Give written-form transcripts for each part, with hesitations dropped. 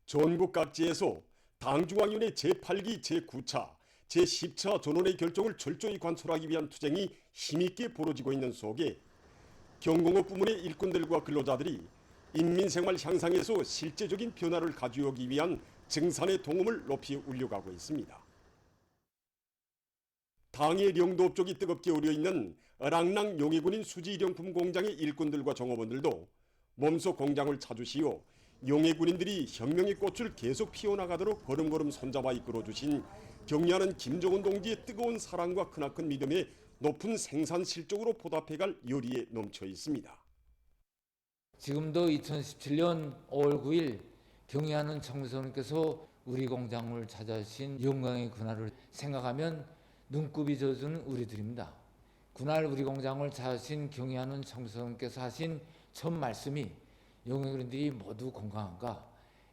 전국 각지에서 당중앙위원회 제8기 제9차, 제10차 전원의 결정을 철저히 관철하기 위한 투쟁이 힘있게 벌어지고 있는 속에 경공업 부문의 일꾼들과 근로자들이 인민생활 향상에서 실제적인 변화를 가져오기 위한 증산의 동음을 높이 울려가고 있습니다. 당의 령도업 쪽이 뜨겁게 우려있는 랑랑 용해군인 수지일용품 공장의 일꾼들과 종업원들도 몸소 공장을 찾으시어 용해군인들이 혁명의 꽃을 계속 피워나가도록 걸음걸음 손잡아 이끌어주신 경리하는 김정은 동지의 뜨거운 사랑과 크나큰 믿음에 높은 생산 실적으로 보답해갈 열의에 넘쳐 있습니다. 지금도 2017년 5월 9일 경의하는 청소년께서 우리 공장을 찾아주신 영광의 그날을 생각하면 눈곱이 젖은 우리들입니다. 그날 우리 공장을 찾아주신 경의하는 청소년께서 하신 첫 말씀이 용해군인들이 모두 건강한가,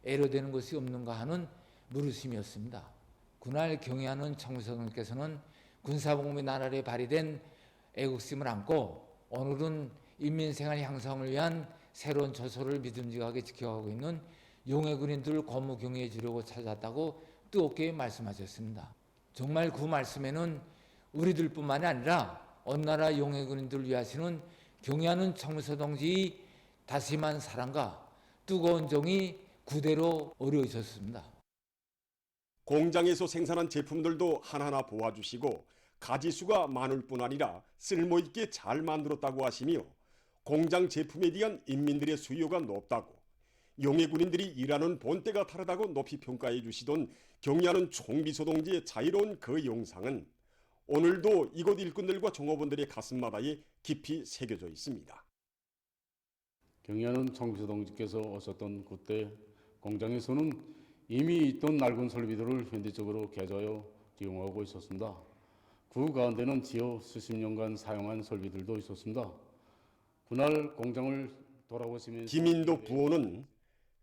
애로되는 것이 없는가 하는 물으심이었습니다. 그날 경의하는 청소년께서는 군사복무의 나날에 발휘된 애국심을 안고 오늘은 인민생활 향상을 위한 새로운 저소를 믿음직하게 지켜가고 있는 용해군인들을 고무 경의해 주려고 찾아왔다고 뜨겁게 말씀하셨습니다. 정말 그 말씀에는 우리들뿐만이 아니라 온 나라 용해군인들을 위하시는 경의하는 청소동지의 다심한 사랑과 뜨거운 정이 그대로 어려 있었습니다. 공장에서 생산한 제품들도 하나하나 보아주시고 가지수가 많을 뿐 아니라 쓸모있게 잘 만들었다고 하시며 공장 제품에 대한 인민들의 수요가 높다고 용해군인들이 일하는 본때가 다르다고 높이 평가해 주시던 경의하는 총비서동지의 자유로운 그 영상은 오늘도 이곳 일꾼들과 종업원들의 가슴마다에 깊이 새겨져 있습니다. 경의하는 총비서동지께서 오셨던 그때 공장에서는 이미 있던 낡은 설비들을 현대적으로 개조하여 이용하고 있었습니다. 그 가운데는 지어 수십 년간 사용한 설비들도 있었습니다. 그날 공장을 돌아보시면서 김인도 부원은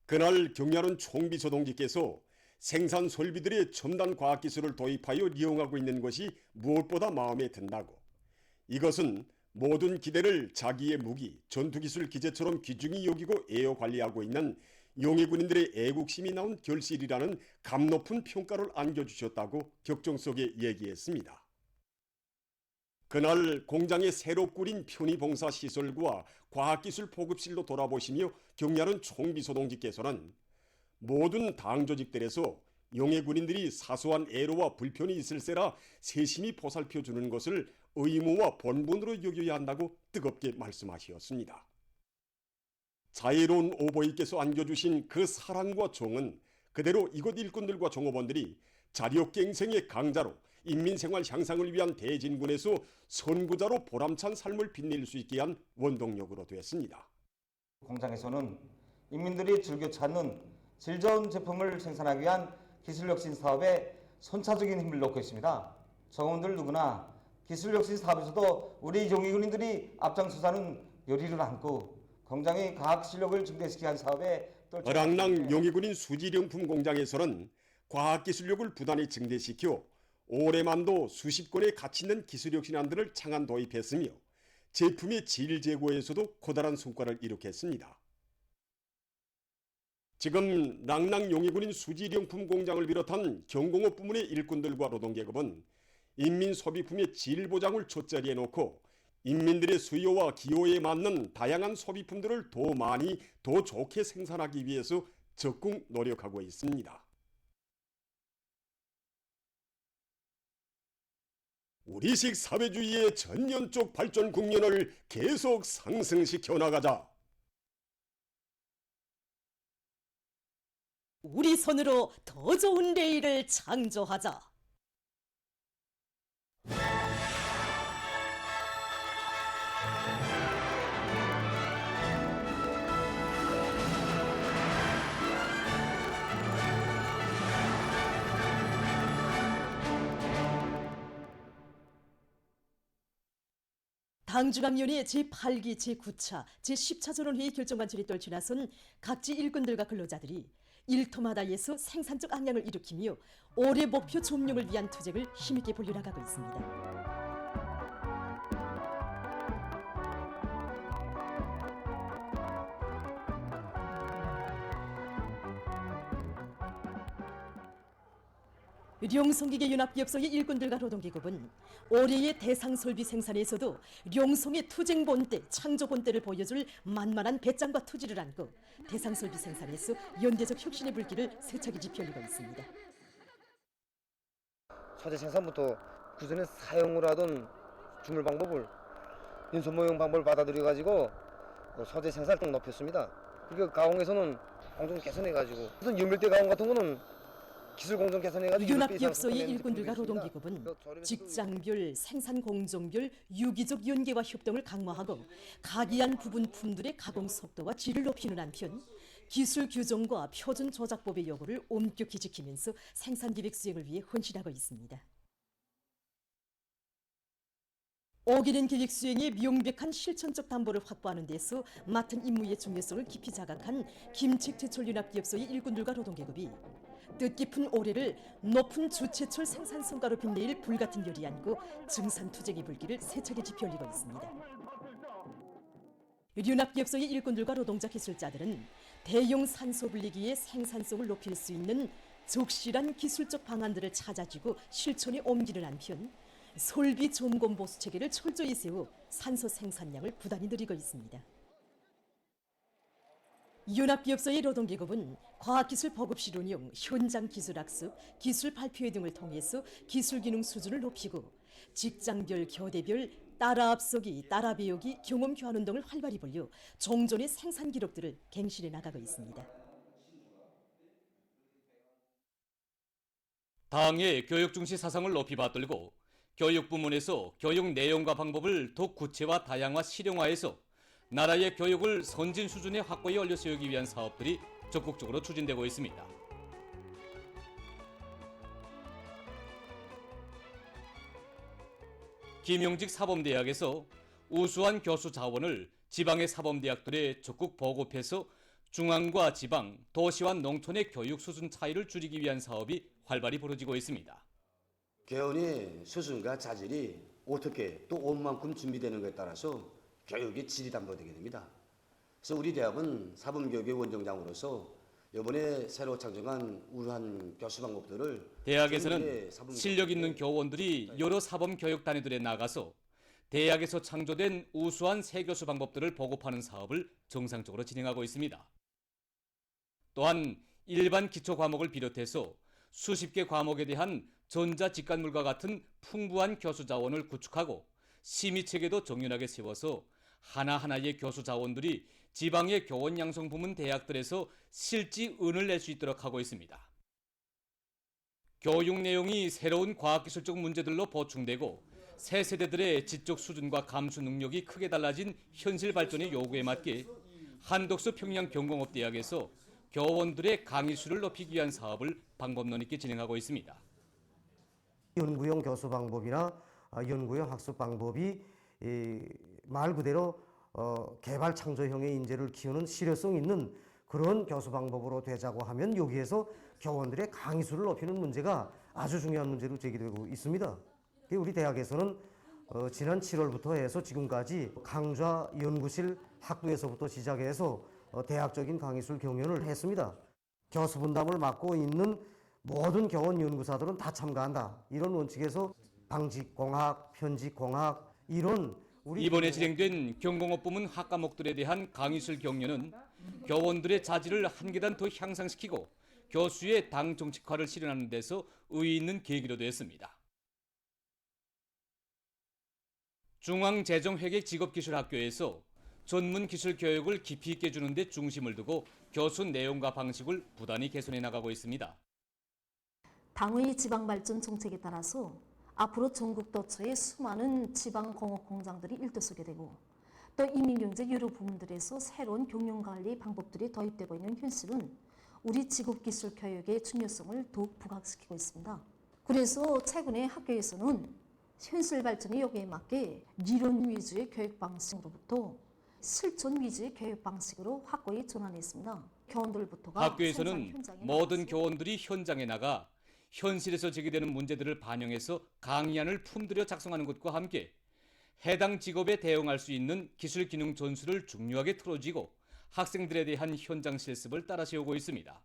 그날 경의하는 총비서동지께서 생산 설비들의 첨단 과학기술을 도입하여 이용하고 있는 것이 무엇보다 마음에 든다고, 이것은 모든 기대를 자기의 무기, 전투기술 기재처럼 귀중히 여기고 애여 관리하고 있는 용해군인들의 애국심이 나온 결실이라는 감 높은 평가를 안겨주셨다고 격정 속에 얘기했습니다. 그날 공장에 새로 꾸린 편의봉사 시설과 과학기술 보급실로 돌아보시며 경의하는 총비서동지께서는 모든 당 조직들에서 용해군인들이 사소한 애로와 불편이 있을세라 세심히 보살펴주는 것을 의무와 본분으로 여겨야 한다고 뜨겁게 말씀하셨습니다. 자애로운 오보이께서 안겨주신 그 사랑과 정은 그대로 이곳 일꾼들과 종업원들이 자력갱생의 강자로 인민생활 향상을 위한 대진군에서 선구자로 보람찬 삶을 빛낼 수 있게 한 원동력으로 되었습니다. 공장에서는 인민들이 즐겨 찾는 질 좋은 제품을 생산하기 위한 기술혁신 사업에 선차적인 힘을 놓고 있습니다. 종업원들 누구나 기술혁신 사업에서도 우리 용해군인들이 앞장서자는 열의를 안고 공장의 과학 실력을 증대시키기 위한 사업에 랑랑 용해군인 수지령품 공장에서는 과학기술력을 부단히 증대시켜 올해만도 수십 건의 가치 있는 기술혁신안들을 창안 도입했으며 제품의 질 제고에서도 커다란 성과를 이룩했습니다. 지금 랑랑 용해군인 수지령품 공장을 비롯한 경공업 부문의 일꾼들과 노동계급은 인민 소비품의 질 보장을 첫자리에 놓고 인민들의 수요와 기호에 맞는 다양한 소비품들을 더 많이 더 좋게 생산하기 위해서 적극 노력하고 있습니다. 우리식 사회주의의 전면적 발전 국면을 계속 상승시켜 나가자. 우리 손으로 더 좋은 내일을 창조하자. 당중앙위원회 제8기 제9차 제10차 전원회의 결정관철이 떨쳐 나선 각지 일꾼들과 근로자들이 일터마다에서 생산적 악량을 일으키며 올해 목표 점령을 위한 투쟁을 힘있게 벌려나가고 있습니다. 룡송기계 윤합기업소의 일꾼들과 노동기업은 올해의 대상설비 생산에서도 룡송의 투쟁본때, 창조본때를 보여줄 만만한 배짱과 투지를 안고 대상설비 생산에서 연대적 혁신의 불길을 세차게 지펴올리고 있습니다. 소재 생산부터 구전에 사용을 하던 주물 방법을 인손 모형 방법을 받아들여가지고 소재 생산을 높였습니다. 그러니까 가공에서는 공정 개선해가지고 무슨 유밀대 가공 같은 거는 기술 공정 개선해가지고 윤합기업소의 일꾼들과 노동기업은 직장별, 생산 공정별 유기적 연계와 협동을 강화하고 각이한 부분품들의 가공 속도와 질을 높이는 한편 기술 규정과 표준 조작법의 요구를 엄격히 지키면서 생산 계획 수행을 위해 헌신하고 있습니다. 어기는 계획 수행에 명백한 실천적 담보를 확보하는 데서 맡은 임무의 중요성을 깊이 자각한 김책제철윤합기업소의 일꾼들과 노동계급이 뜻깊은 올해를 높은 주체철 생산 성과로 빛내일 불같은 열이 안고 증산 투쟁의 불길을 세차게 지펴올리고 있습니다. 윤합기업소의 일꾼들과 노동자 기술자들은 대형 산소 분리기의 생산성을 높일 수 있는 적실한 기술적 방안들을 찾아주고 실천에 옮기는 한편 설비 점검 보수 체계를 철저히 세워 산소 생산량을 부단히 늘리고 있습니다. 윤합기업소의 노동계급은 과학기술 보급 실운용, 현장 기술 학습, 기술 발표회 등을 통해서 기술 기능 수준을 높이고 직장별, 교대별 따라 앞서기, 따라 배우기, 경험 교환 운동을 활발히 벌여 종전의 생산 기록들을 갱신해 나가고 있습니다. 당의 교육 중시 사상을 높이 받들고 교육 부문에서 교육 내용과 방법을 더욱 구체화, 다양화, 실용화해서 나라의 교육을 선진 수준의 확고히 올려 세우기 위한 사업들이 적극적으로 추진되고 있습니다. 김용직 사범대학에서 우수한 교수 자원을 지방의 사범대학들에 적극 보급해서 중앙과 지방, 도시와 농촌의 교육 수준 차이를 줄이기 위한 사업이 활발히 벌어지고 있습니다. 교원의 수준과 자질이 어떻게 또 온만큼 준비되는 것에 따라서 교육의 질이 담보되게 됩니다. 그래서 우리 대학은 사범교육의 원정장으로서 이번에 새로 창정한 우수한 교수 방법들을 대학에서는 실력 있는 교원들이 여러 사범 교육 단위들에 나가서 대학에서 창조된 우수한 새 교수 방법들을 보급하는 사업을 정상적으로 진행하고 있습니다. 또한 일반 기초 과목을 비롯해서 수십 개 과목에 대한 전자 직관물과 같은 풍부한 교수 자원을 구축하고 심의 체계도 정연하게 세워서 하나하나의 교수 자원들이 지방의 교원 양성 부문 대학들에서 실지 은을 낼 수 있도록 하고 있습니다. 교육 내용이 새로운 과학기술적 문제들로 보충되고 새 세대들의 지적 수준과 감수 능력이 크게 달라진 현실 발전의 요구에 맞게 한덕수 평양경공업대학에서 교원들의 강의 수를 높이기 위한 사업을 방법론 있게 진행하고 있습니다. 연구용 교수 방법이나 연구용 학습 방법이 말 그대로 개발 창조형의 인재를 키우는 실효성 있는 그런 교수 방법으로 되자고 하면 여기에서 교원들의 강의 수를 높이는 문제가 아주 중요한 문제로 제기되고 있습니다. 우리 대학에서는 지난 7월부터 해서 지금까지 강좌 연구실 학부에서부터 시작해서 대학적인 강의술 경연을 했습니다. 교수 분담을 맡고 있는 모든 교원 연구사들은 다 참가한다. 이런 원칙에서 방직공학, 편직공학 이런 이번에 진행된 경공업 부문 학과목들에 대한 강의술 경연은 교원들의 자질을 한 계단 더 향상시키고 교수의 당 정책화를 실현하는 데서 의의 있는 계기로 되었습니다. 중앙재정회계직업기술학교에서 전문 기술 교육을 깊이 있게 주는 데 중심을 두고 교수 내용과 방식을 부단히 개선해 나가고 있습니다. 당의 지방발전 정책에 따라서 앞으로 전국 도처에 수많은 지방공업 공장들이 일터서게 되고 또 이민경제 여러 부문들에서 새로운 경영관리 방법들이 도입되고 있는 현실은 우리 직업기술 교육의 중요성을 더욱 부각시키고 있습니다. 그래서 최근에 학교에서는 현실 발전의 요구에 맞게理론 위주의 교육 방식으로부터 실천 위주의 교육 방식으로 확고히 전환했습니다. 교원들부터가 학교에서는 모든 교원들이 현장에 나가 현실에서 제기되는 문제들을 반영해서 강의안을 품들여 작성하는 것과 함께 해당 직업에 대응할 수 있는 기술 기능 전수를 중요하게 틀어쥐고 학생들에 대한 현장 실습을 따라 세우고 있습니다.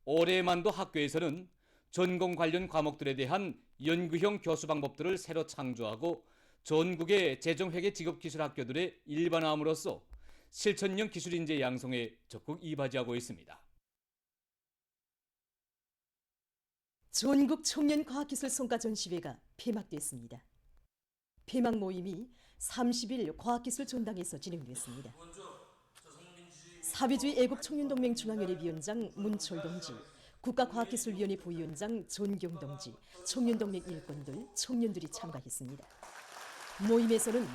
올해만도 학교에서는 전공 관련 과목들에 대한 연구형 교수 방법들을 새로 창조하고 전국의 재정회계 직업기술 학교들에 일반화함으로써 실천형 기술인재 양성에 적극 이바지하고 있습니다. 전국 청년 과학기술 성과 전시회가 폐막됐습니다. 폐막 모임이 30일 과학기술 전당에서 진행됐습니다. 사회주의 애국청년동맹 중앙회의 위원장 문철 동지, 국가과학기술위원회 부위원장 존경 동지, 청년동맹 일꾼들, 청년들이 참가했습니다. 모임에서는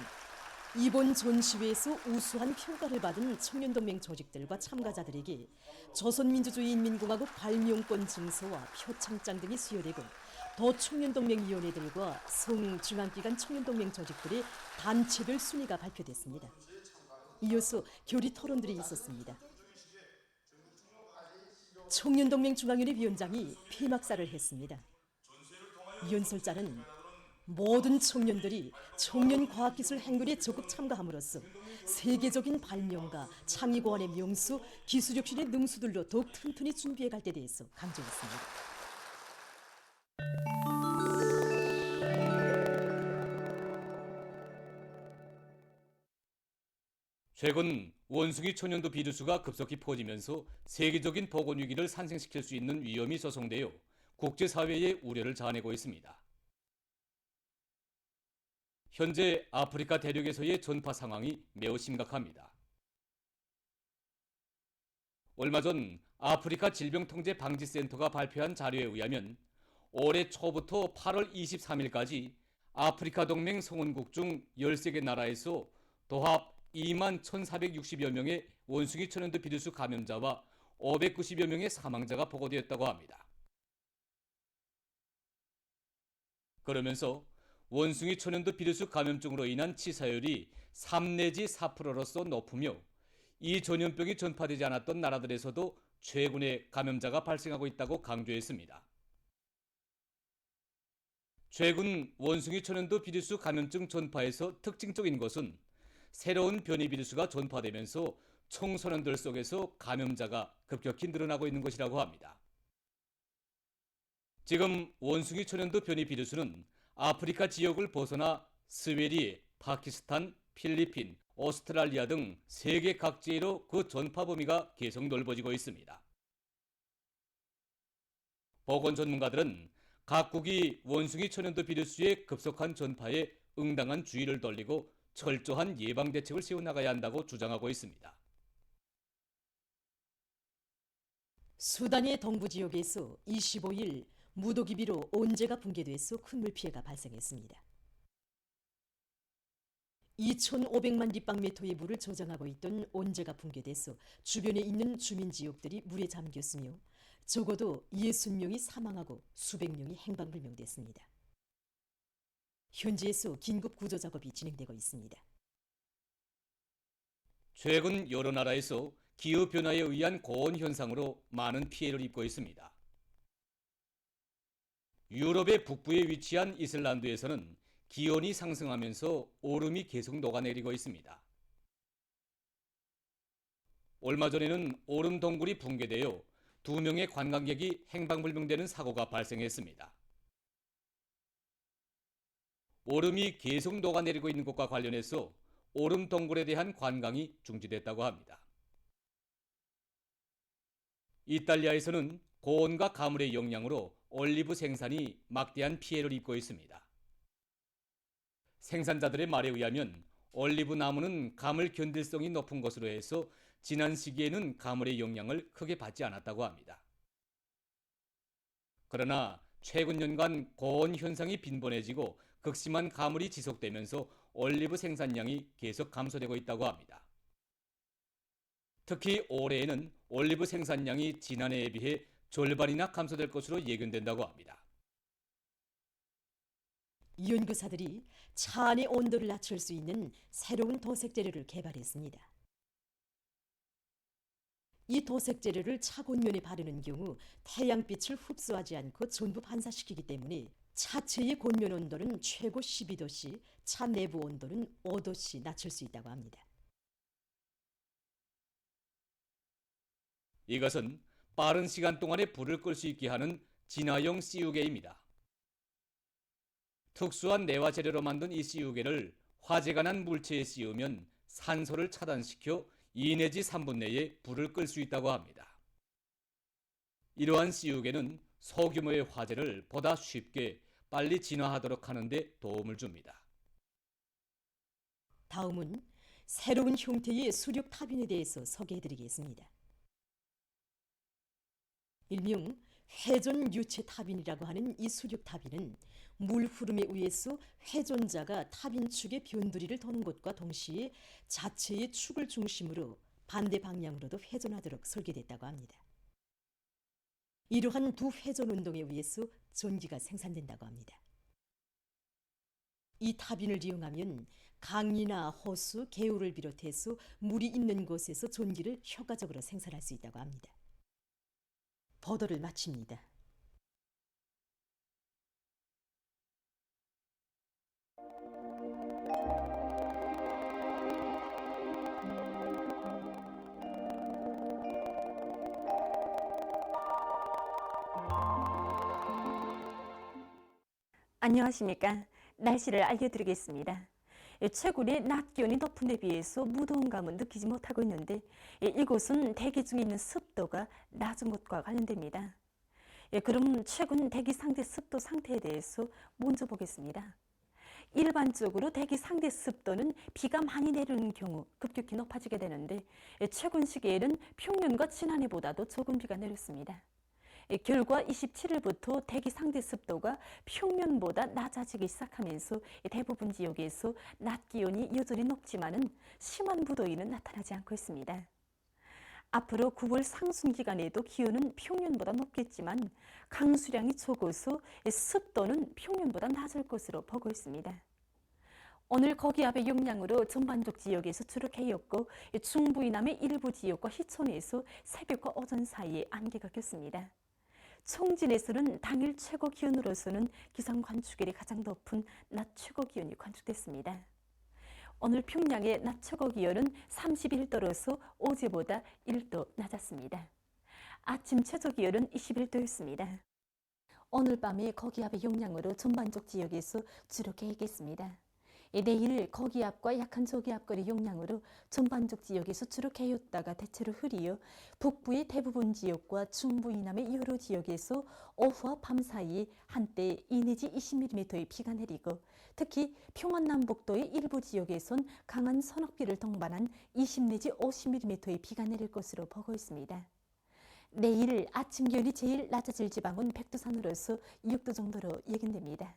이번 전시회에서 우수한 평가를 받은 청년동맹 조직들과 참가자들에게 조선민주주의인민공화국 발명권 증서와 표창장 등이 수여되고 더 청년동맹위원회들과 성중앙기관 청년동맹 조직들의 단체별 순위가 발표됐습니다. 이어서 교리 토론들이 있었습니다. 청년동맹 중앙위원회 위원장이 폐막사를 했습니다. 연설자는 모든 청년들이 청년 과학기술 행군에 적극 참가함으로써 세계적인 발명가, 창의고안의 명수, 기술혁신의 능수들로 더욱 튼튼히 준비해 갈 데 대해서 강조했습니다. 최근 원숭이 초년도 비루스가 급속히 퍼지면서 세계적인 보건 위기를 산생시킬 수 있는 위험이 조성되어 국제사회의 우려를 자아내고 있습니다. 현재 아프리카 대륙에서의 전파 상황이 매우 심각합니다. 얼마 전 아프리카 질병통제방지센터가 발표한 자료에 의하면 올해 초부터 8월 23일까지 아프리카 동맹 성원국 중 13개 나라에서 도합 2만 1,460여 명의 원숭이 천연두 비루스 감염자와 590여 명의 사망자가 보고되었다고 합니다. 그러면서 원숭이 천연두 비루스 감염증으로 인한 치사율이 3 내지 4%로서 높으며 이 전염병이 전파되지 않았던 나라들에서도 최근에 감염자가 발생하고 있다고 강조했습니다. 최근 원숭이 천연두 비루스 감염증 전파에서 특징적인 것은 새로운 변이 비루스가 전파되면서 청소년들 속에서 감염자가 급격히 늘어나고 있는 것이라고 합니다. 지금 원숭이 천연두 변이 비루스는 아프리카 지역을 벗어나 스웨리, 파키스탄, 필리핀, 오스트랄리아 등 세계 각지로 그 전파 범위가 계속 넓어지고 있습니다. 보건 전문가들은 각국이 원숭이 천연두 비루스의 급속한 전파에 응당한 주의를 돌리고 철저한 예방 대책을 세워나가야 한다고 주장하고 있습니다. 수단의 동부 지역에서 25일 무더기비로 온재가 붕괴돼서 큰 물피해가 발생했습니다. 2,500만立方미터의 물을 저장하고 있던 온재가 붕괴돼서 주변에 있는 주민 지역들이 물에 잠겼으며 적어도 60명이 사망하고 수백 명이 행방불명됐습니다. 현지에서 긴급 구조 작업이 진행되고 있습니다. 최근 여러 나라에서 기후변화에 의한 고온 현상으로 많은 피해를 입고 있습니다. 유럽의 북부에 위치한 이슬란드에서는 기온이 상승하면서 얼음이 계속 녹아내리고 있습니다. 얼마 전에는 얼음 동굴이 붕괴되어 2명의 관광객이 행방불명되는 사고가 발생했습니다. 얼음이 계속 녹아내리고 있는 것과 관련해서 얼음 동굴에 대한 관광이 중지됐다고 합니다. 이탈리아에서는 고온과 가물의 영향으로 올리브 생산이 막대한 피해를 입고 있습니다. 생산자들의 말에 의하면 올리브 나무는 가물 견딜성이 높은 것으로 해서 지난 시기에는 가물의 영향을 크게 받지 않았다고 합니다. 그러나 최근 년간 고온 현상이 빈번해지고 극심한 가물이 지속되면서 올리브 생산량이 계속 감소되고 있다고 합니다. 특히 올해에는 올리브 생산량이 지난해에 비해 절반이나 감소될 것으로 예견된다고 합니다. 연구사들이 차 안의 온도를 낮출 수 있는 새로운 도색 재료를 개발했습니다. 이 도색 재료를 차 곤면에 바르는 경우 태양빛을 흡수하지 않고 전부 반사시키기 때문에 차체의 곤면 온도는 최고 12도씨, 차 내부 온도는 5도씨 낮출 수 있다고 합니다. 이것은 빠른 시간 동안에 불을 끌 수 있게 하는 진화용 CU계입니다. 특수한 내화 재료로 만든 이 CU계를 화재가 난 물체에 씌우면 산소를 차단시켜 2 내지 3분 내에 불을 끌 수 있다고 합니다. 이러한 CU계는 소규모의 화재를 보다 쉽게 빨리 진화하도록 하는 데 도움을 줍니다. 다음은 새로운 형태의 수력 타빈에 대해서 소개해드리겠습니다. 일명 회전 유체 타빈이라고 하는 이 수력 타빈은 물 흐름에 의해서 회전자가 타빈 축의 변두리를 도는 것과 동시에 자체의 축을 중심으로 반대 방향으로도 회전하도록 설계됐다고 합니다. 이러한 두 회전 운동에 의해서 전기가 생산된다고 합니다. 이 타빈을 이용하면 강이나 호수, 개울을 비롯해서 물이 있는 곳에서 전기를 효과적으로 생산할 수 있다고 합니다. 보도를 마칩니다. 안녕하십니까. 날씨를 알려드리겠습니다. 최근에 낮 기온이 높은 데 비해서 무더운 감은 느끼지 못하고 있는데 이곳은 대기 중에 있는 습도가 낮은 것과 관련됩니다. 그럼 최근 대기 상대 습도 상태에 대해서 먼저 보겠습니다. 일반적으로 대기 상대 습도는 비가 많이 내리는 경우 급격히 높아지게 되는데 최근 시기에는 평년과 지난해보다도 조금 비가 내렸습니다. 결과 27일부터 대기 상대 습도가 평년보다 낮아지기 시작하면서 대부분 지역에서 낮 기온이 여전히 높지만은 심한 무더위는 나타나지 않고 있습니다. 앞으로 9월 상순 기간에도 기온은 평년보다 높겠지만 강수량이 적어서 습도는 평년보다 낮을 것으로 보고 있습니다. 오늘 거기압의 영향으로 전반적 지역에서 추락해였고 중부 이남의 일부 지역과 희천에서 새벽과 오전 사이에 안개가 꼈습니다. 총진에서는 당일 최고 기온으로서는 기상 관측일이 가장 높은 낮 최고 기온이 관측됐습니다. 오늘 평양의 낮 최고 기온은 31도로서 어제보다 1도 낮았습니다. 아침 최저 기온은 21도였습니다. 오늘 밤에 거기압의 영향으로 전반적 지역에서 추락해야겠습니다. 내일 거기압과 약한 저기압거리 영향으로 전반적 지역에서 추락해였다가 대체로 흐리어 북부의 대부분 지역과 중부 이남의 여러 지역에서 오후와 밤 사이에 한때 2 내지 20mm의 비가 내리고 특히 평안남북도의 일부 지역에선 강한 소낙비를 동반한 20 내지 50mm의 비가 내릴 것으로 보고 있습니다. 내일 아침 기온이 제일 낮아질 지방은 백두산으로서 6도 정도로 예견됩니다.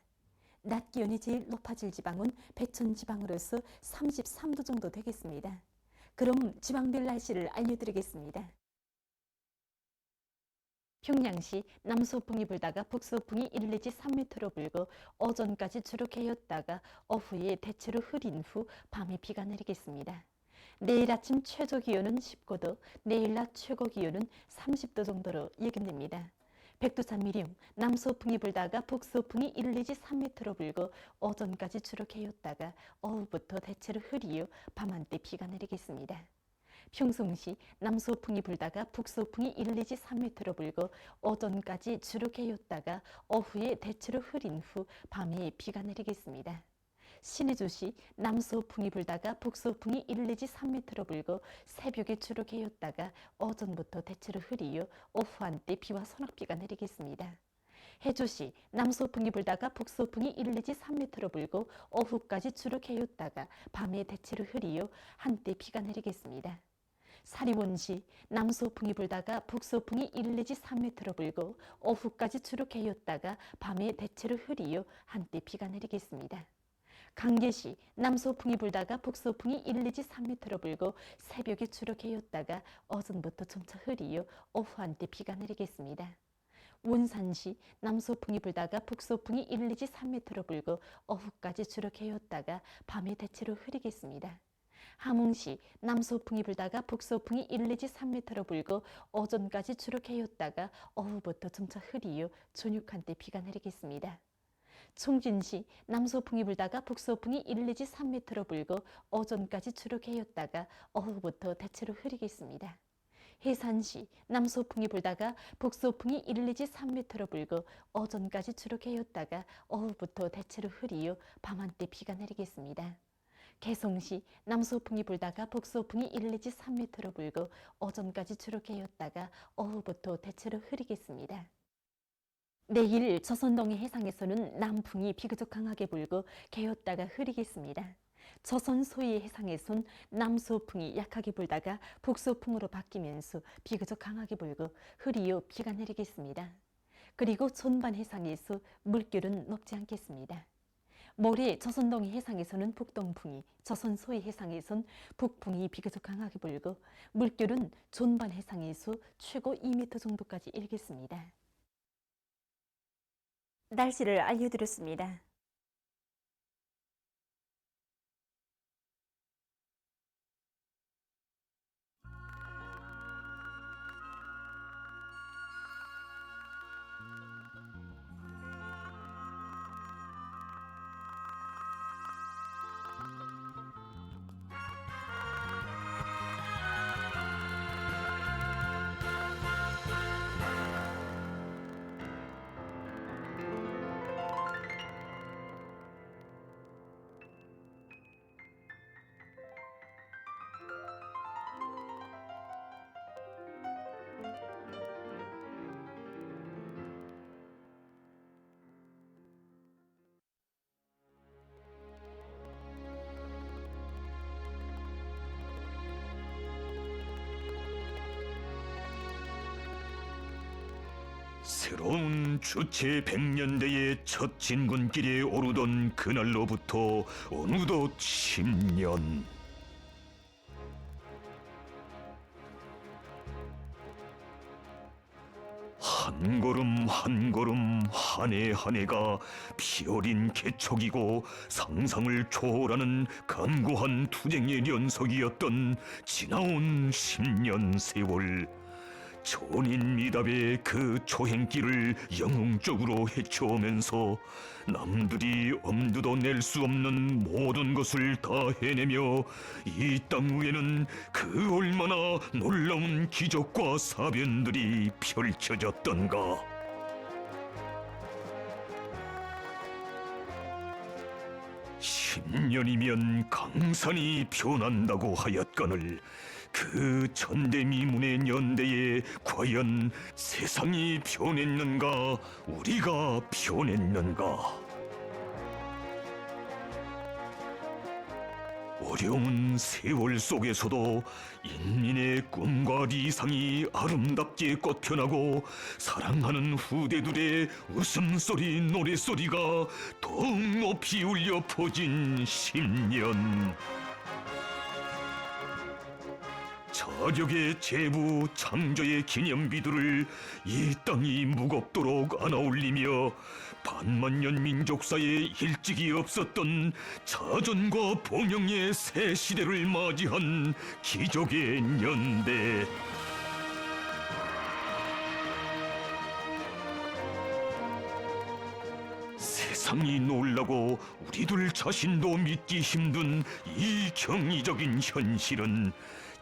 낮 기온이 제일 높아질 지방은 배천 지방으로서 33도 정도 되겠습니다. 그럼 지방별 날씨를 알려드리겠습니다. 평양시 남서풍이 불다가 북서풍이 1 내지 3m로 불고 오전까지 주룩해였다가 오후에 대체로 흐린 후 밤에 비가 내리겠습니다. 내일 아침 최저 기온은 19도, 내일 낮 최고 기온은 30도 정도로 예견됩니다. 백두산 미령, 남서풍이 불다가 북서풍이 1 내지 3m로 불고 오전까지 주룩해였다가 오후부터 대체로 흐리어 밤한때 비가 내리겠습니다. 평성시 남서풍이 불다가 북서풍이 1 내지 3m로 불고 오전까지 주룩해였다가 오후에 대체로 흐린 후 밤에 비가 내리겠습니다. 신해주시 남서풍이 불다가 북서풍이 1 내지 3m로 불고 새벽에 주룩해였다가 오전부터 대체로 흐리어 오후 한때 비와 소낙비가 내리겠습니다. 해주시 남서풍이 불다가 북서풍이 1 내지 3m로 불고 오후까지 주룩해였다가 밤에 대체로 흐리어 한때 비가 내리겠습니다. 사리원시 남서풍이 불다가 북서풍이 1 내지 3m로 불고 오후까지 주룩해였다가 밤에 대체로 흐리어 한때 비가 내리겠습니다. 강계시 남서풍이 불다가 북서풍이 1 내지 3m로 불고 새벽에 주룩해였다가 오전부터 점차 흐리어 오후 한때 비가 내리겠습니다. 원산시 남서풍이 불다가 북서풍이 1 내지 3m로 불고 오후까지 주룩해였다가 밤에 대체로 흐리겠습니다. 함흥시 남서풍이 불다가 북서풍이 1 내지 3m로 불고 오전까지 주룩해였다가 오후부터 점차 흐리어 저녁 한때 비가 내리겠습니다. 총진시 남서풍이 불다가 북서풍이 1 내지 3m로 불고 오전까지 주룩해였다가 오후부터 대체로 흐리겠습니다. 해산시 남소풍이 불다가 북소풍이 1 내지 3m로 불고 오전까지 주로 개었다가 오후부터 대체로 흐리요 밤한때 비가 내리겠습니다. 개성시 남소풍이 불다가 북소풍이 1 내지 3m로 불고 오전까지 주로 개었다가 오후부터 대체로 흐리겠습니다. 내일 조선동해 해상에서는 남풍이 비교적 강하게 불고 개었다가 흐리겠습니다. 조선 소의 해상에선 남소풍이 약하게 불다가 북소풍으로 바뀌면서 비교적 강하게 불고 흐리요 비가 내리겠습니다. 그리고 전반 해상에서 물결은 높지 않겠습니다. 모레 조선동해 해상에서는 북동풍이, 조선 소의 해상에선 북풍이 비교적 강하게 불고 물결은 전반 해상에서 최고 2m 정도까지 일겠습니다. 날씨를 알려드렸습니다. 새로운 주체 100년대의 첫 진군길에 오르던 그날로부터 어느덧 10년. 한 걸음 한 걸음 한 해 한 해가 피어린 개척이고 상상을 초월하는 간고한 투쟁의 연속이었던 지나온 10년 세월. 전인 미답의 그 초행길을 영웅적으로 헤쳐오면서 남들이 엄두도 낼 수 없는 모든 것을 다 해내며 이 땅 위에는 그 얼마나 놀라운 기적과 사변들이 펼쳐졌던가. (10년이면) 강산이 변한다고 하였거늘 그 전대미문의 연대에 과연 세상이 변했는가, 우리가 변했는가? 어려운 세월 속에서도 인민의 꿈과理想이 아름답게 꽃펴나고 사랑하는 후대들의 웃음소리, 노래소리가 더욱 높이 울려 퍼진 10년. 자력의 제부, 창조의 기념비들을 이 땅이 무겁도록 안아올리며 반만년 민족사에 일찍이 없었던 자전과 봉영의 새 시대를 맞이한 기적의 연대. 세상이 놀라고 우리들 자신도 믿기 힘든 이 경이적인 현실은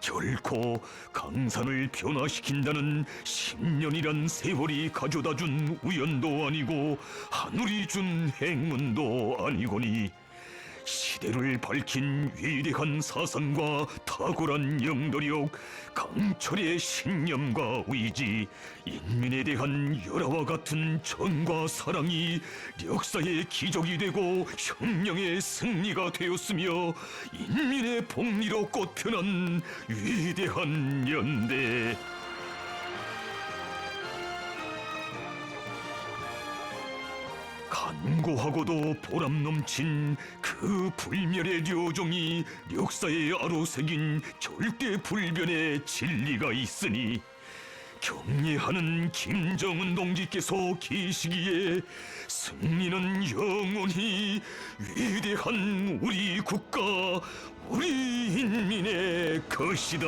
결코 강산을 변화시킨다는 10년이란 세월이 가져다준 우연도 아니고 하늘이 준 행운도 아니거니 시대를 밝힌 위대한 사상과 탁월한 영도력, 강철의 신념과 의지, 인민에 대한 열화와 같은 정과 사랑이 역사의 기적이 되고 혁명의 승리가 되었으며 인민의 복리로 꽃펴난 위대한 연대. 간고하고도 보람 넘친 그 불멸의 료종이 역사에 아로새긴 절대 불변의 진리가 있으니 경례하는 김정은 동지께서 계시기에 승리는 영원히 위대한 우리 국가, 우리 인민의 것이다.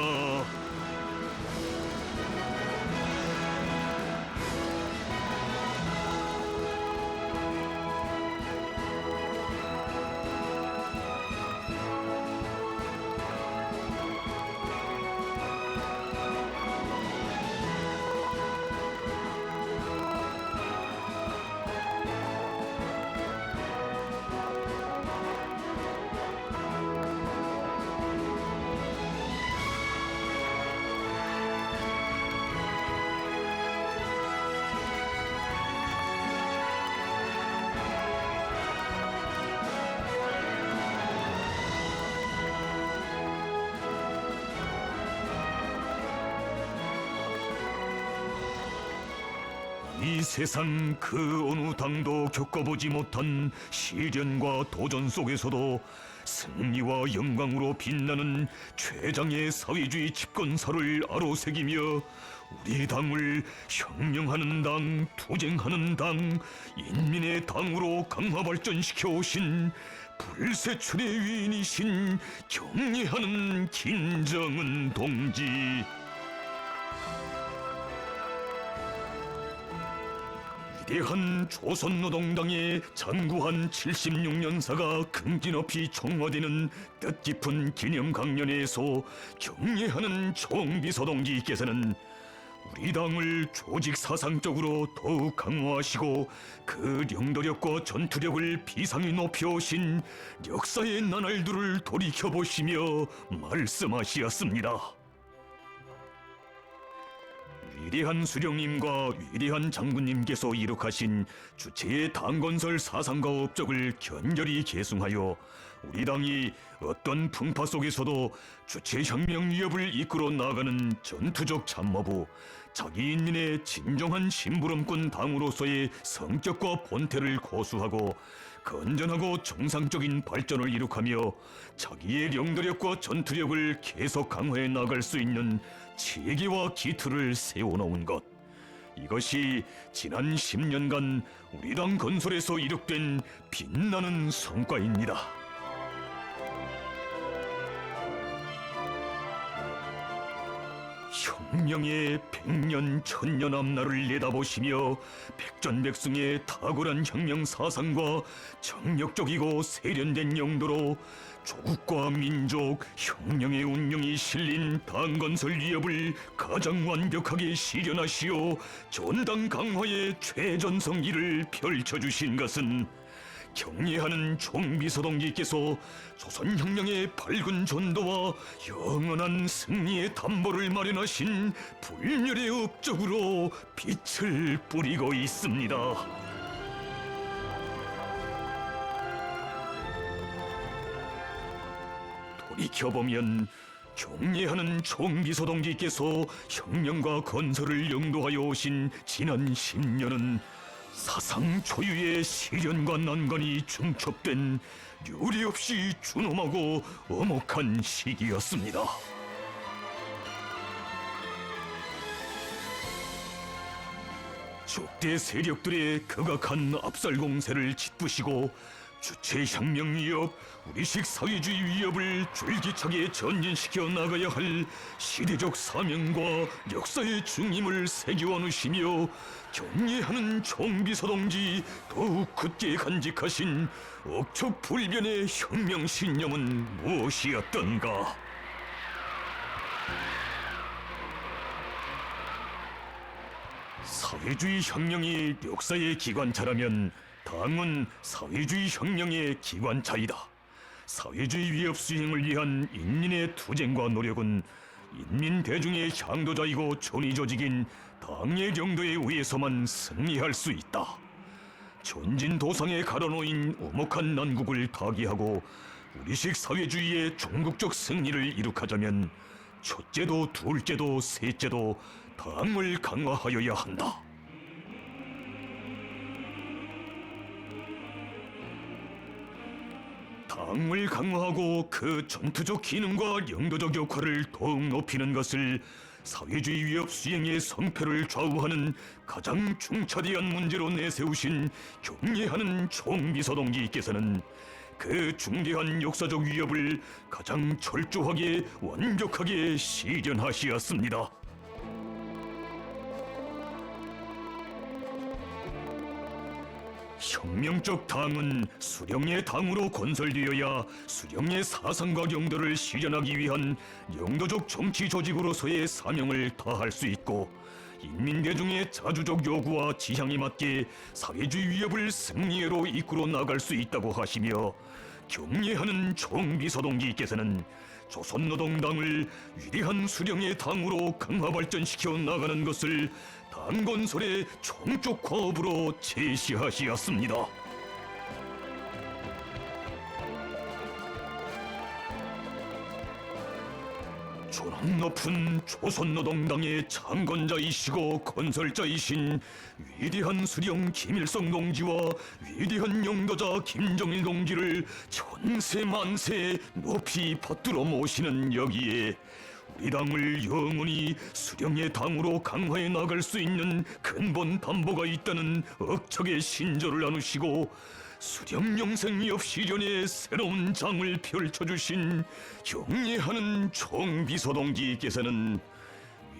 이 세상 그 어느 당도 겪어보지 못한 시련과 도전 속에서도 승리와 영광으로 빛나는 최장의 사회주의 집권사를 아로새기며 우리 당을 혁명하는 당, 투쟁하는 당, 인민의 당으로 강화 발전시켜 오신 불세출의 위인이신 경례하는 김정은 동지. 위대한 조선노동당의 장구한 76년사가 긍지높이 총화되는 뜻깊은 기념강연회에서 경례하는 총비서동지께서는 우리 당을 조직 사상적으로 더욱 강화하시고 그 영도력과 전투력을 비상히 높여오신 역사의 나날들을 돌이켜보시며 말씀하시었습니다. 위대한 수령님과 위대한 장군님께서 이룩하신 주체의 당건설 사상과 업적을 견렬히 계승하여 우리 당이 어떤 풍파 속에서도 주체혁명 위협을 이끌어 나가는 전투적 참모부, 자기 인민의 진정한 심부름꾼 당으로서의 성격과 본태를 고수하고 건전하고 정상적인 발전을 이룩하며 자기의 영도력과 전투력을 계속 강화해 나갈 수 있는 체계와 기틀을 세워놓은 것. 이것이 지난 10년간 우리 당 건설에서 이룩된 빛나는 성과입니다. 혁명의 100년, 1000년 앞날을 내다보시며 백전백승의 탁월한 혁명 사상과 정력적이고 세련된 용도로 조국과 민족, 혁명의 운명이 실린 당건설 위협을 가장 완벽하게 실현하시어 전당 강화의 최전성기를 펼쳐주신 것은 경례하는 총비서동지께서 조선혁명의 밝은 전도와 영원한 승리의 담보를 마련하신 불멸의 업적으로 빛을 뿌리고 있습니다. 돌이켜보면 경례하는 총비서동지께서 혁명과 건설을 영도하여 오신 지난 10년은 사상 초유의 시련과 난관이 중첩된 유례없이 준엄하고 엄혹한 시기였습니다. 적대 세력들의 극악한 압살 공세를 짓부시고 주체혁명 위협, 우리식 사회주의 위협을 줄기차게 전진시켜 나가야 할 시대적 사명과 역사의 중임을 새겨안으시며 경례하는 총비서동지 더욱 굳게 간직하신 억척불변의 혁명 신념은 무엇이었던가? 사회주의 혁명이 역사의 기관차라면 당은 사회주의 혁명의 기관차이다. 사회주의 위협 수행을 위한 인민의 투쟁과 노력은 인민 대중의 향도자이고 전위조직인 당의 정도에 의해서만 승리할 수 있다. 전진도상에 가로놓인 엄혹한 난국을 타개하고 우리식 사회주의의 종국적 승리를 이룩하자면 첫째도 둘째도 셋째도 당을 강화하여야 한다. 당을 강화하고 그 전투적 기능과 영도적 역할을 더욱 높이는 것을 사회주의 위협 수행의 성패를 좌우하는 가장 중차대한 문제로 내세우신 경례하는 총비서동지께서는 그 중대한 역사적 위협을 가장 철저하게 완벽하게 실현하시었습니다. 혁명적 당은 수령의 당으로 건설되어야 수령의 사상과 영도를 실현하기 위한 영도적 정치 조직으로서의 사명을 다할 수 있고 인민대중의 자주적 요구와 지향에 맞게 사회주의 위협을 승리로 이끌어 나갈 수 있다고 하시며 경례하는 총비서동지께서는 조선노동당을 위대한 수령의 당으로 강화 발전시켜 나가는 것을 당건설의 총적 과업으로 제시하시었습니다. 존엄 높은 조선노동당의 창건자이시고 건설자이신 위대한 수령 김일성 동지와 위대한 영도자 김정일 동지를 천세 만세 높이 받들어 모시는 여기에 우리 당을 영원히 수령의 당으로 강화해 나갈 수 있는 근본 담보가 있다는 억척의 신조를 나누시고 수령 영생이업 시련에 새로운 장을 펼쳐주신 경례하는 총비서동지께서는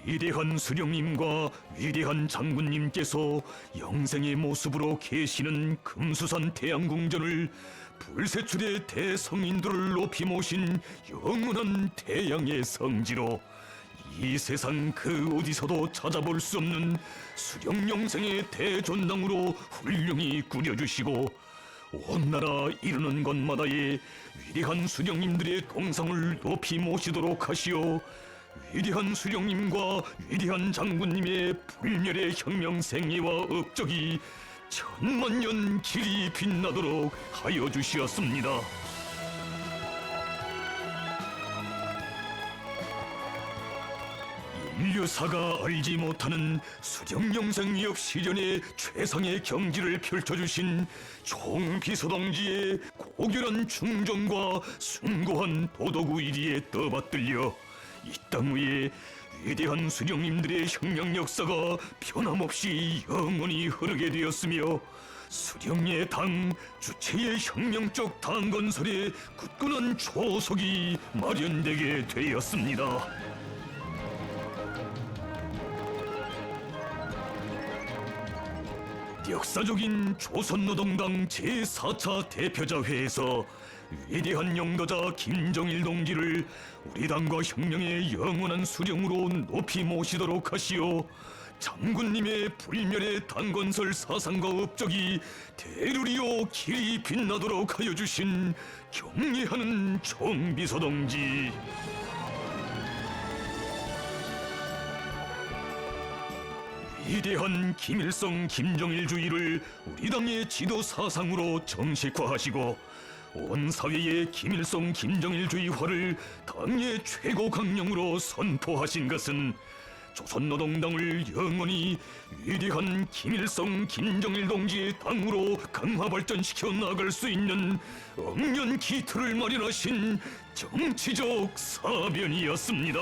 위대한 수령님과 위대한 장군님께서 영생의 모습으로 계시는 금수산 태양궁전을 불세출의 대성인들을 높이 모신 영원한 태양의 성지로 이 세상 그 어디서도 찾아볼 수 없는 수령 영생의 대존당으로 훌륭히 꾸려주시고 온 나라 이루는 곳마다에 위대한 수령님들의 동상을 높이 모시도록 하시어 위대한 수령님과 위대한 장군님의 불멸의 혁명 생애와 업적이 천만년 길이 빛나도록 하여 주시었습니다. 인류사가 알지 못하는 수령영생 위협 시련의 최상의 경지를 펼쳐주신 총비서동지의 고결한 충정과 숭고한 도덕 의리에 떠받들려 이 땅 위에 위대한 수령님들의 혁명 역사가 변함없이 영원히 흐르게 되었으며 수령의 당 주체의 혁명적 당 건설에 굳건한 초석이 마련되게 되었습니다. 역사적인 조선노동당 제4차 대표자회에서 위대한 영도자 김정일 동지를 우리 당과 혁명의 영원한 수령으로 높이 모시도록 하시어 장군님의 불멸의 당건설 사상과 업적이 대류리어 길이 빛나도록 하여 주신 경례하는 총비서동지 위대한 김일성 김정일주의를 우리 당의 지도 사상으로 정식화하시고 온 사회의 김일성 김정일주의화를 당의 최고 강령으로 선포하신 것은 조선노동당을 영원히 위대한 김일성 김정일 동지의 당으로 강화 발전시켜 나갈 수 있는 억년 기틀을 마련하신 정치적 사변이었습니다.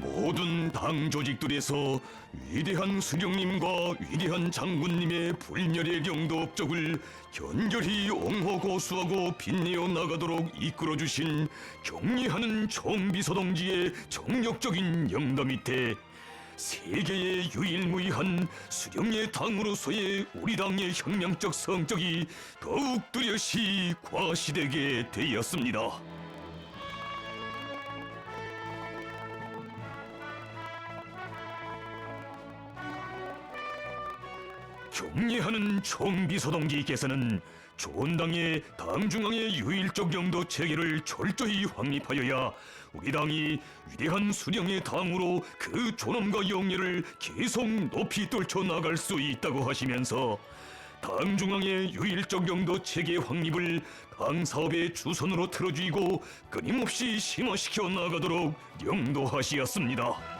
모든 당 조직들에서 위대한 수령님과 위대한 장군님의 불멸의 영도 업적을 견결히 옹호고수하고 빛내어 나가도록 이끌어주신 경례하는 총비서동지의 정력적인 영도 밑에 세계의 유일무이한 수령의 당으로서의 우리 당의 혁명적 성적이 더욱 뚜렷이 과시되게 되었습니다. 경례하는 총비서동지께서는 조원당의 당중앙의 유일적 영도 체계를 철저히 확립하여야 우리 당이 위대한 수령의 당으로 그 존엄과 영예를 계속 높이 떨쳐 나갈 수 있다고 하시면서 당중앙의 유일적 영도 체계 확립을 당 사업의 주선으로 틀어주이고 끊임없이 심화시켜 나가도록 영도하시었습니다.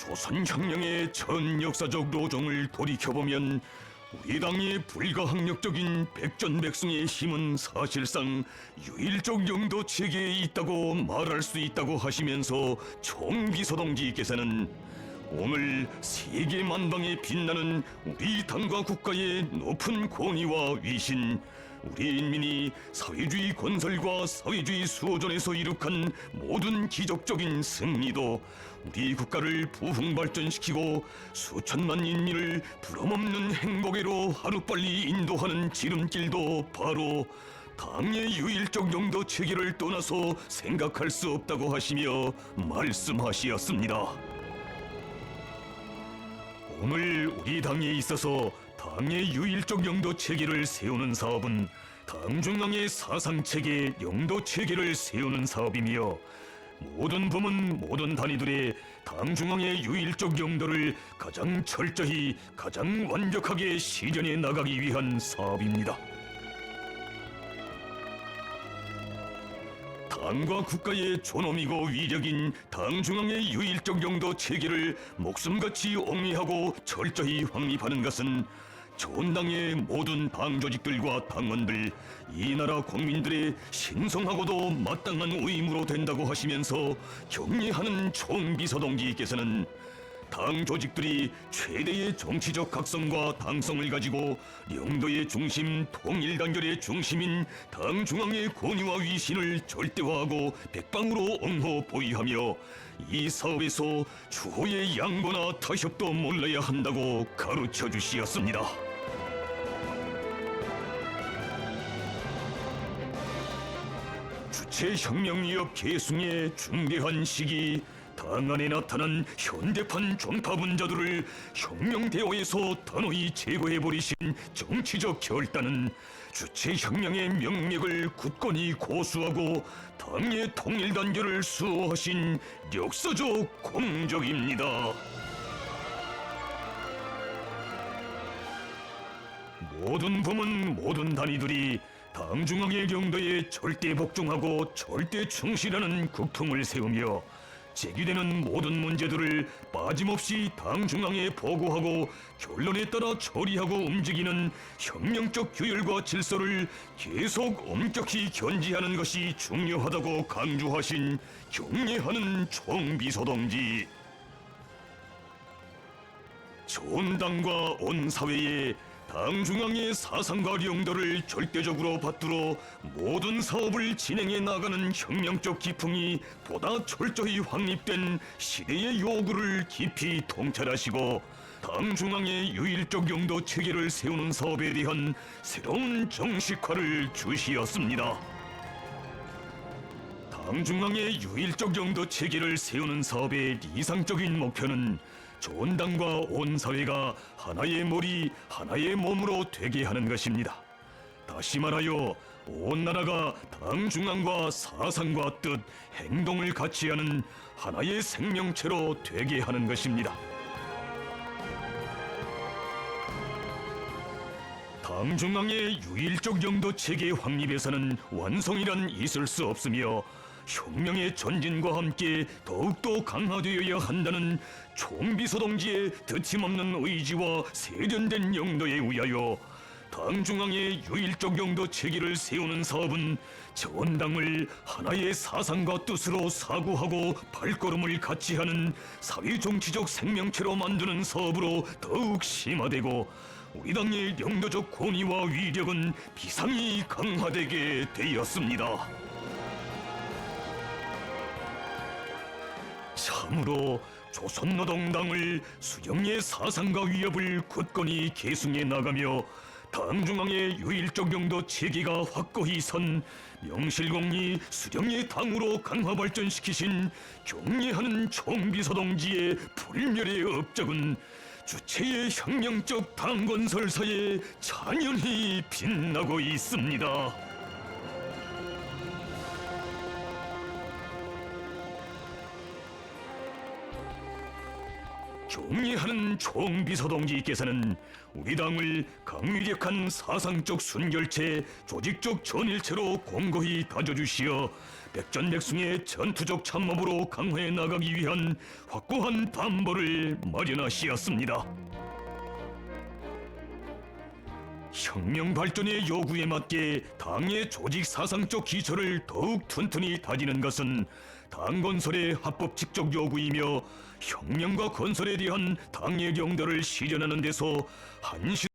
조선혁명의 전 역사적 노정을 돌이켜보면 우리 당의 불가항력적인 백전백승의 힘은 사실상 유일적 영도 체계에 있다고 말할 수 있다고 하시면서 총비서동지께서는 오늘 세계 만방에 빛나는 우리 당과 국가의 높은 권위와 위신, 우리 인민이 사회주의 건설과 사회주의 수호전에서 이룩한 모든 기적적인 승리도 우리 국가를 부흥발전시키고 수천만 인민을 부럼없는 행복으로 하루빨리 인도하는 지름길도 바로 당의 유일적 영도 체계를 떠나서 생각할 수 없다고 하시며 말씀하시었습니다. 오늘 우리 당에 있어서 당의 유일적 영도 체계를 세우는 사업은 당중앙의 사상체계 영도 체계를 세우는 사업이며 모든 부문 모든 단위들의 당 중앙의 유일적 영도를 가장 철저히 가장 완벽하게 실현해 나가기 위한 사업입니다. 당과 국가의 존엄이고 위력인 당 중앙의 유일적 영도 체계를 목숨같이 옹리하고 철저히 확립하는 것은 전당의 모든 당 조직들과 당원들, 이 나라 국민들의 신성하고도 마땅한 의무로 된다고 하시면서 격려하는 총비서동지께서는 당 조직들이 최대의 정치적 각성과 당성을 가지고 영도의 중심, 통일단결의 중심인 당 중앙의 권위와 위신을 절대화하고 백방으로 옹호 보위하며 이 사업에서 추호의 양보나 타협도 몰라야 한다고 가르쳐 주시었습니다. 주체혁명위협 계승의 중대한 시기, 당 안에 나타난 현대판 종파분자들을 혁명대오에서 단호히 제거해버리신 정치적 결단은 주체혁명의 명맥을 굳건히 고수하고 당의 통일단결을 수호하신 역사적 공적입니다. 모든 부문 모든 단위들이 당 중앙의 영도에 절대 복종하고 절대 충실하는 국통을 세우며 제기되는 모든 문제들을 빠짐없이 당 중앙에 보고하고 결론에 따라 처리하고 움직이는 혁명적 규율과 질서를 계속 엄격히 견지하는 것이 중요하다고 강조하신 경례하는 총비서동지. 전당과 온 사회에 당 중앙의 사상과 영도를 절대적으로 받들어 모든 사업을 진행해 나가는 혁명적 기풍이 보다 철저히 확립된 시대의 요구를 깊이 통찰하시고 당 중앙의 유일적 영도 체계를 세우는 사업에 대한 새로운 정식화를 주시었습니다. 당 중앙의 유일적 영도 체계를 세우는 사업의 이상적인 목표는 전당과 온 사회가 하나의 머리, 하나의 몸으로 되게 하는 것입니다. 다시 말하여 온 나라가 당 중앙과 사상과 뜻, 행동을 같이 하는 하나의 생명체로 되게 하는 것입니다. 당 중앙의 유일적 영도 체계 확립에서는 완성이란 있을 수 없으며 혁명의 전진과 함께 더욱더 강화되어야 한다는 총비서동지의 드침없는 의지와 세련된 영도에 의하여 당 중앙의 유일적 영도 체계를 세우는 사업은 전당을 하나의 사상과 뜻으로 사고하고 발걸음을 같이 하는 사회정치적 생명체로 만드는 사업으로 더욱 심화되고 우리 당의 영도적 권위와 위력은 비상히 강화되게 되었습니다. 참으로 조선노동당을 수령의 사상과 위협을 굳건히 계승해 나가며 당 중앙의 유일적 영도 체계가 확고히 선 명실공히 수령의 당으로 강화 발전시키신 경례하는 총비서동지의 불멸의 업적은 주체의 혁명적 당건설사에 찬연히 빛나고 있습니다. 경례하는 총비서동지께서는 우리 당을 강위력한 사상적 순결체, 조직적 전일체로 공고히 다져주시어 백전백승의 전투적 참모부로 강화해 나가기 위한 확고한 담보를 마련하시었습니다. 혁명 발전의 요구에 맞게 당의 조직 사상적 기초를 더욱 튼튼히 다지는 것은 당 건설의 합법칙적 요구이며 혁명과 건설에 대한 당의 영도를 실현하는 데서 한시